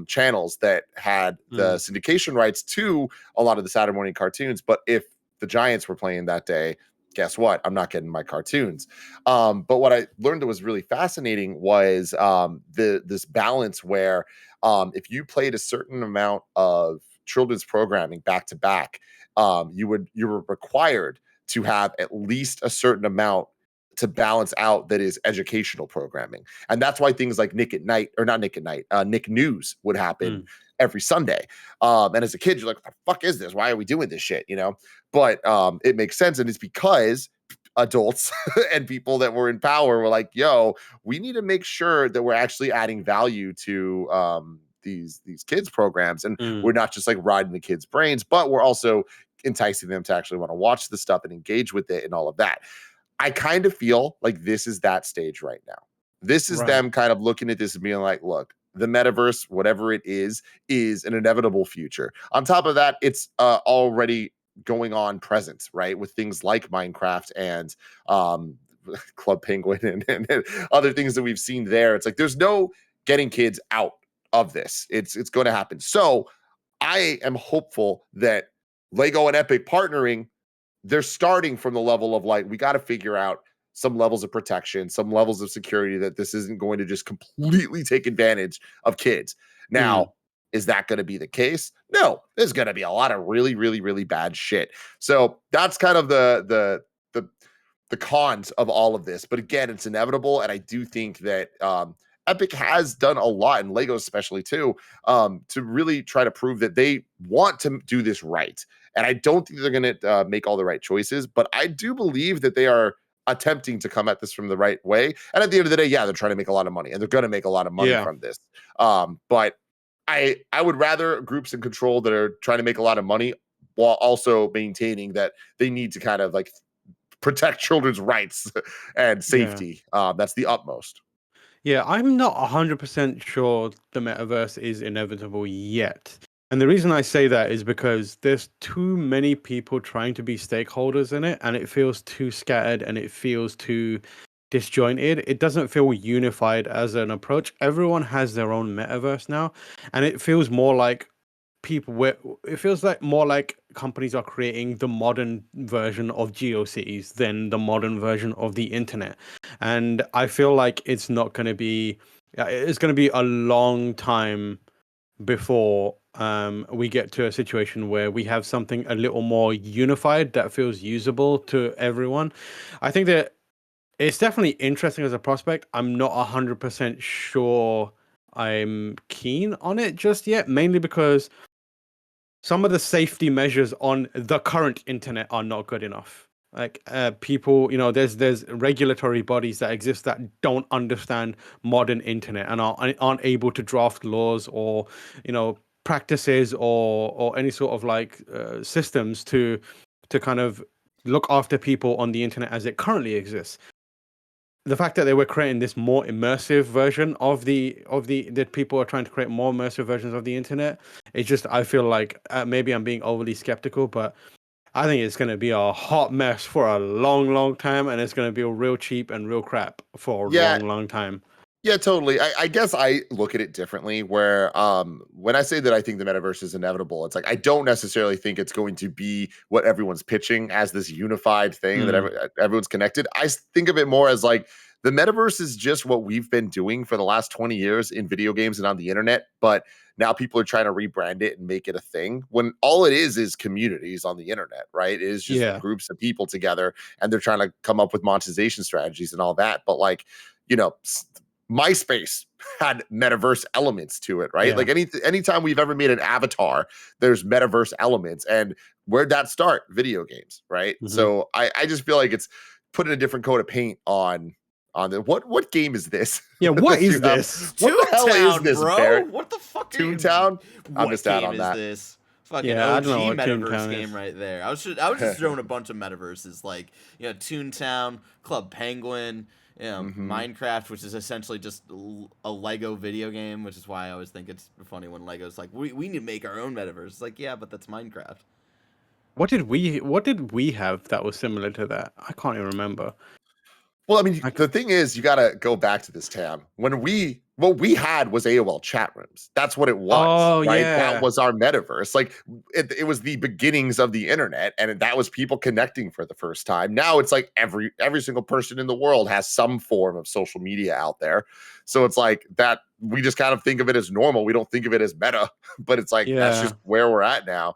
channels that had the syndication rights to a lot of the Saturday morning cartoons. But if the Giants were playing that day, guess what? I'm not getting my cartoons. But what I learned that was really fascinating was this balance where if you played a certain amount of children's programming back to back, you were required to have at least a certain amount to balance out that is educational programming. And that's why things like Nick at Night, or not Nick at Night, Nick News would happen every Sunday. And as a kid, you're like, what the fuck is this? Why are we doing this shit? You know? But it makes sense. And it's because adults and people that were in power were like, yo, we need to make sure that we're actually adding value to these kids programs. And we're not just like riding the kids' brains, but we're also enticing them to actually want to watch the stuff and engage with it and all of that. I kind of feel like this is that stage right now. This is them kind of looking at this and being like, look, the metaverse, whatever it is an inevitable future. On top of that, it's already going on present, right? With things like Minecraft and Club Penguin and other things that we've seen there. It's like, there's no getting kids out of this. It's going to happen. So I am hopeful that Lego and Epic partnering, they're starting from the level of like, we got to figure out some levels of protection, some levels of security, that this isn't going to just completely take advantage of kids. Now, is that going to be the case? No, there's going to be a lot of really, really, really bad shit. So that's kind of the cons of all of this. But again, it's inevitable. And I do think that Epic has done a lot, and Lego especially too, to really try to prove that they want to do this right. And I don't think they're going to make all the right choices, but I do believe that they are attempting to come at this from the right way. And at the end of the day, yeah, they're trying to make a lot of money, and they're going to make a lot of money from this. But I would rather groups in control that are trying to make a lot of money while also maintaining that they need to kind of like protect children's rights and safety. That's the utmost. Yeah, I'm not 100% sure the metaverse is inevitable yet. And the reason I say that is because there's too many people trying to be stakeholders in it, and it feels too scattered and it feels too disjointed. It doesn't feel unified as an approach. Everyone has their own metaverse now, and it feels more like it feels like more like companies are creating the modern version of GeoCities than the modern version of the internet. And I feel like it's going to be a long time before we get to a situation where we have something a little more unified that feels usable to everyone. I think that it's definitely interesting as a prospect. I'm not 100% sure I'm keen on it just yet, mainly because some of the safety measures on the current internet are not good enough. Like people, there's regulatory bodies that exist that don't understand modern internet and aren't able to draft laws or, practices or any sort of like systems to kind of look after people on the internet as it currently exists. The fact that they were creating this more immersive version of that people are trying to create more immersive versions of the internet, it's just, I feel like maybe I'm being overly skeptical, but I think it's going to be a hot mess for a long, long time, and it's going to be real cheap and real crap for a long, long time. Yeah, totally. I guess I look at it differently, where when I say that I think the metaverse is inevitable, it's like I don't necessarily think it's going to be what everyone's pitching as this unified thing that everyone's connected. I think of it more as like the metaverse is just what we've been doing for the last 20 years in video games and on the internet, but now people are trying to rebrand it and make it a thing when all it is communities on the internet, right? It is just groups of people together and they're trying to come up with monetization strategies and all that. But like, you know, MySpace had metaverse elements to it, right? Yeah. Like anytime we've ever made an avatar, there's metaverse elements. And where'd that start? Video games, right? So I just feel like it's putting a different coat of paint on the what game is this? Yeah, what is this? What the hell is this, bro? Barrett? What the fuck? Toontown? I missed out on What game that. is this? Fucking Yeah, I OG don't know what metaverse Toontown game is. right there. I was just throwing a bunch of metaverses like, you know, Toontown, Club Penguin, you know, Minecraft, which is essentially just a Lego video game, which is why I always think it's funny when Lego's like, we need to make our own metaverse. It's like, yeah, but that's Minecraft. What did we have that was similar to that? I can't even remember. Well, I mean, the thing is, you got to go back to this, Tam. What we had was AOL chat rooms. That's what it was. Oh, right? yeah. That was our metaverse. Like it was the beginnings of the internet, and that was people connecting for the first time. Now it's like every single person in the world has some form of social media out there. So it's like that we just kind of think of it as normal. We don't think of it as meta, but it's like that's just where we're at now.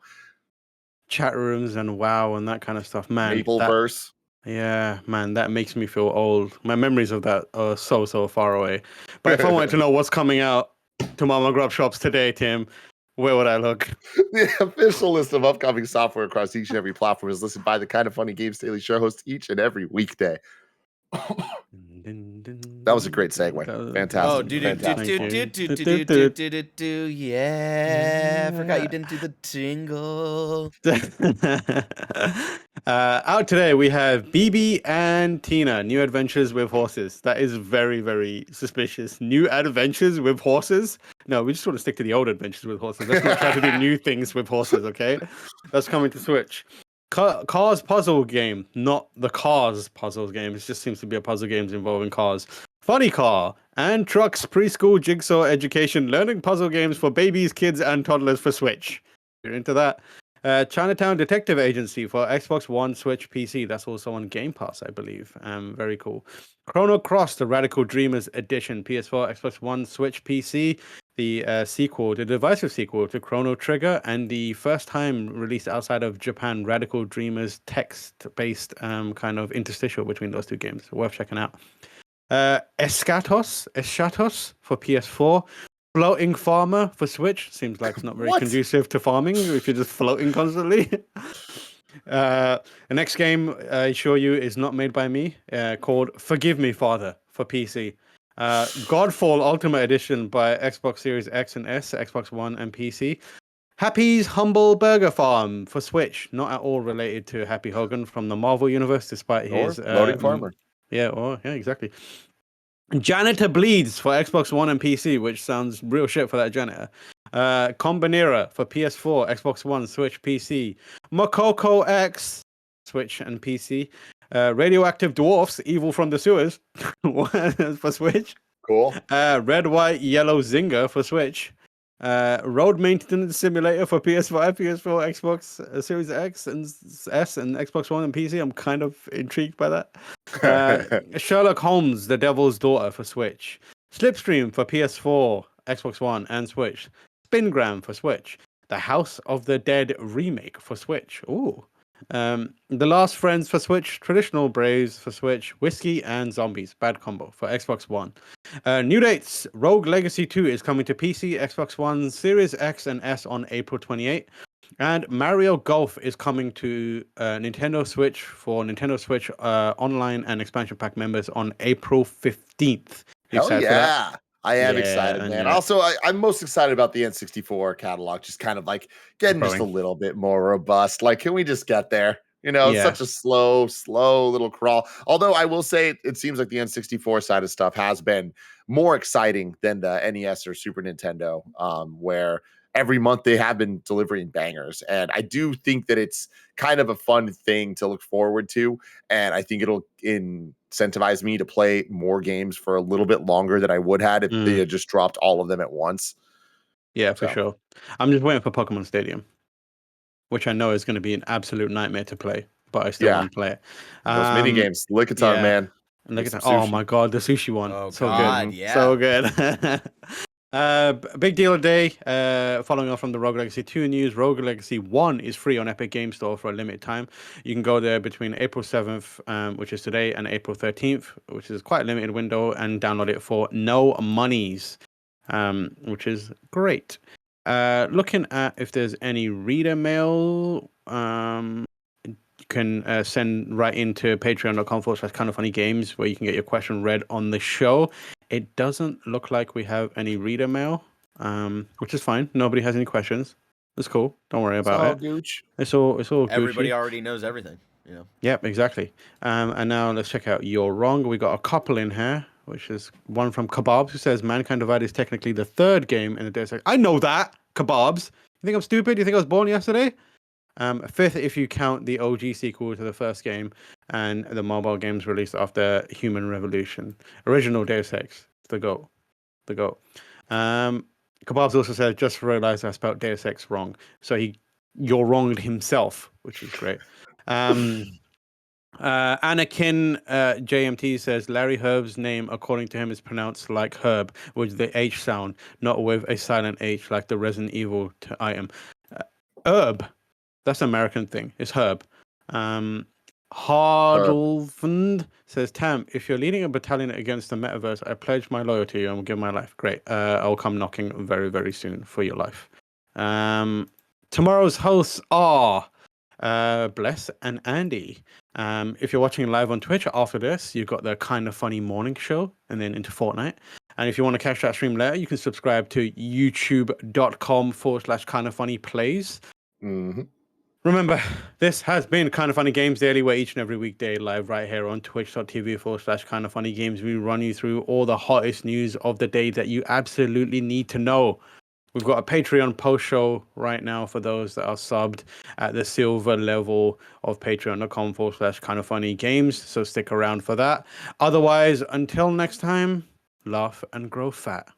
Chat rooms and WoW and that kind of stuff, man. Mapleverse. Yeah, man, that makes me feel old. My memories of that are so far away. But if I wanted to know what's coming out to Mama Grub shops today, Tim, where would I look? The official list of upcoming software across each and every platform is listed by the Kind of Funny Games Daily Show host each and every weekday. That was a great segue. Fantastic. Oh, yeah. I forgot you didn't do the jingle. Out today we have BB and Tina, New Adventures with Horses. That is very, very suspicious. New adventures with horses? No, we just want to stick to the old adventures with horses. Let's not try to do new things with horses, okay? That's coming to Switch. Cars puzzle game, not the Cars puzzles game. It just seems to be a puzzle games involving cars. Funny Car and Trucks preschool jigsaw education learning puzzle games for babies, kids, and toddlers for Switch. You're into that. Chinatown Detective Agency for Xbox One, Switch, PC. That's also on Game Pass, I believe. Very cool. Chrono Cross, the Radical Dreamers Edition, PS4, Xbox One, Switch, PC. The sequel, the divisive sequel to Chrono Trigger, and the first time released outside of Japan, Radical Dreamers text-based kind of interstitial between those two games. Worth checking out. Eschatos for PS4. Floating Farmer for Switch. Seems like it's not very conducive to farming if you're just floating constantly. The next game I show you is not made by me, called Forgive Me, Father for PC. Godfall Ultimate Edition by Xbox Series X and S, Xbox One, and PC. Happy's Humble Burger Farm for Switch. Not at all related to Happy Hogan from the Marvel Universe, despite his... Floating Farmer. Yeah, exactly. Janitor Bleeds for Xbox One and PC, which sounds real shit for that janitor. Combinera for PS4, Xbox One, Switch, PC. Makoko X, Switch and PC. Radioactive Dwarfs, Evil from the Sewers for Switch. Cool. Red, White, Yellow Zinger for Switch. Road Maintenance Simulator for PS5, PS4, Xbox Series X and S, and Xbox One and PC. I'm kind of intrigued by that. Sherlock Holmes, The Devil's Daughter for Switch. Slipstream for PS4, Xbox One, and Switch. Spingram for Switch. The House of the Dead remake for Switch. Ooh. The Last Friends for Switch, Traditional Braves for Switch, Whiskey and Zombies, bad combo for Xbox One. New dates: Rogue Legacy 2 is coming to PC, Xbox One, Series X and S on April 28th, and Mario Golf is coming to Nintendo Switch for Nintendo Switch Online and Expansion Pack members on April 15th. Hell yeah! I am excited, man. Also, I'm most excited about the N64 catalog, just kind of like getting just a little bit more robust. Like, can we just get there? You know, it's such a slow little crawl. Although I will say it seems like the N64 side of stuff has been more exciting than the NES or Super Nintendo, where every month they have been delivering bangers. And I do think that it's kind of a fun thing to look forward to. And I think it'll incentivize me to play more games for a little bit longer than I would have if they had just dropped all of them at once. Yeah, for sure. I'm just waiting for Pokemon Stadium, which I know is going to be an absolute nightmare to play, but I still want to play it. Those mini games, lick a tongue, man. And look Get at some that. Oh sushi. my god, the sushi one. Oh, So God, good. yeah. So good. Big deal today. Following on from the Rogue Legacy 2 news, Rogue Legacy 1 is free on Epic Game Store for a limited time. You can go there between April 7th, which is today, and April 13th, which is quite a limited window, and download it for no monies, which is great. Looking at if there's any reader mail, you can send right into patreon.com/kindoffunnygames where you can get your question read on the show. It doesn't look like we have any reader mail, which is fine. Nobody has any questions. That's cool. Don't worry It's about all it. gooch. It's all Everybody Gucci. already knows everything. You know. Yep, exactly. And now let's check out You're Wrong. We got a couple in here, which is one from Kebabs, who says Mankind Divided is technically the third game in the Deus Ex. I know that, Kebabs. You think I'm stupid? You think I was born yesterday? Fifth, if you count the OG sequel to the first game and the mobile games released after Human Revolution. Original Deus Ex, the GOAT. The GOAT. Kebabs also said, just realized I spelled Deus Ex wrong. So you're wronged himself, which is great. Anakin JMT says Larry Herb's name, according to him, is pronounced like Herb, with the H sound, not with a silent H like the Resident Evil item. Herb. That's an American thing. It's Herb. Hardlefund says, Tam, if you're leading a battalion against the Metaverse, I pledge my loyalty and will give my life. Great. I'll come knocking very, very soon for your life. Tomorrow's hosts are Bless and Andy. If you're watching live on Twitch after this, you've got the Kind of Funny morning show and then into Fortnite. And if you want to catch that stream later, you can subscribe to youtube.com/kindoffunnyplays. Mm-hmm. Remember, this has been Kind of Funny Games Daily, where each and every weekday live right here on twitch.tv/kindoffunnygames, we run you through all the hottest news of the day that you absolutely need to know. We've got a Patreon post show right now for those that are subbed at the silver level of patreon.com/kindoffunnygames. So stick around for that. Otherwise, until next time, laugh and grow fat.